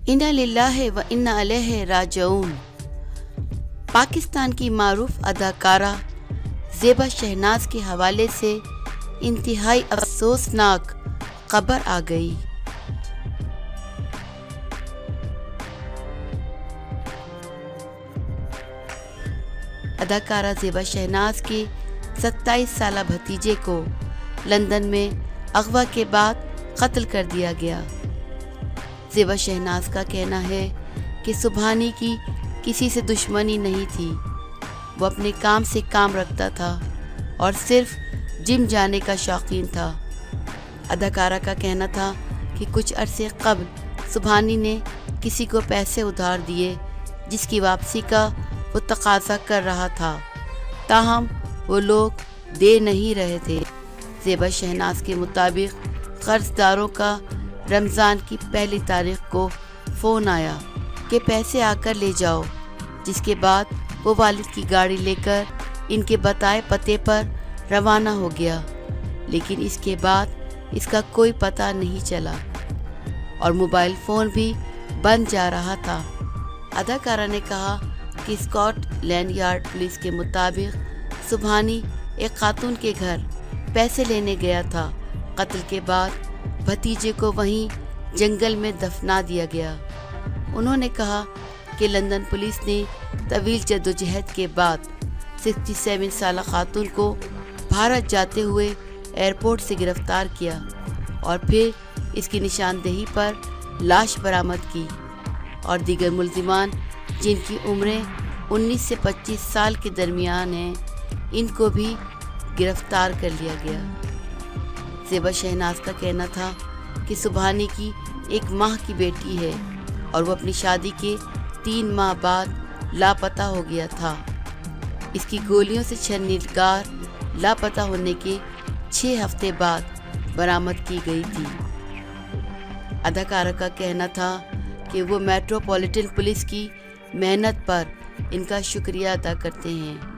इन्ना लिल्लाहि व इन्ना अलैहि राजिऊन। पाकिस्तान की मारूफ अदाकारा ज़ेबा शहनाज के हवाले से इंतहाई अफसोसनाक खबर आ गई। अदाकारा ज़ेबा शहनाज के 27 साला भतीजे को लंदन में अगवा के बाद कत्ल कर दिया गया। ज़ेबा शहनाज का कहना है कि सुबहानी की किसी से दुश्मनी नहीं थी। वो अपने काम से काम रखता था और सिर्फ जिम जाने का शौकीन था। अदाकारा का कहना था कि कुछ अरसे कबल सुबहानी ने किसी को पैसे उधार दिए जिसकी वापसी का वो तकाजा कर रहा था, ताहम वो लोग दे नहीं रहे थे। ज़ेबा शहनाज के मुताबिक कर्जदारों का रमज़ान की पहली तारीख को फ़ोन आया कि पैसे आकर ले जाओ, जिसके बाद वो वालिद की गाड़ी लेकर इनके बताए पते पर रवाना हो गया। लेकिन इसके बाद इसका कोई पता नहीं चला और मोबाइल फ़ोन भी बंद जा रहा था। अदाकारा ने कहा कि स्कॉटलैंड यार्ड पुलिस के मुताबिक सुबहानी एक खातून के घर पैसे लेने गया था। कत्ल के बाद भतीजे को वहीं जंगल में दफना दिया गया। उन्होंने कहा कि लंदन पुलिस ने तवील जद्दोजहद के बाद 67 साला खातून को भारत जाते हुए एयरपोर्ट से गिरफ्तार किया और फिर इसकी निशानदेही पर लाश बरामद की और दीगर मुल्जिमान जिनकी उम्रें 19 से 25 साल के दरमियान हैं, इनको भी गिरफ्तार कर लिया गया। ज़ेबा शहनाज का कहना था कि सुबहानी की 1 माह की बेटी है और वो अपनी शादी के 3 माह बाद लापता हो गया था। इसकी गोलियों से छन्नीगार लापता होने के 6 हफ्ते बाद बरामद की गई थी। अदाकारा का कहना था कि वो मेट्रोपॉलिटन पुलिस की मेहनत पर इनका शुक्रिया अदा करते हैं।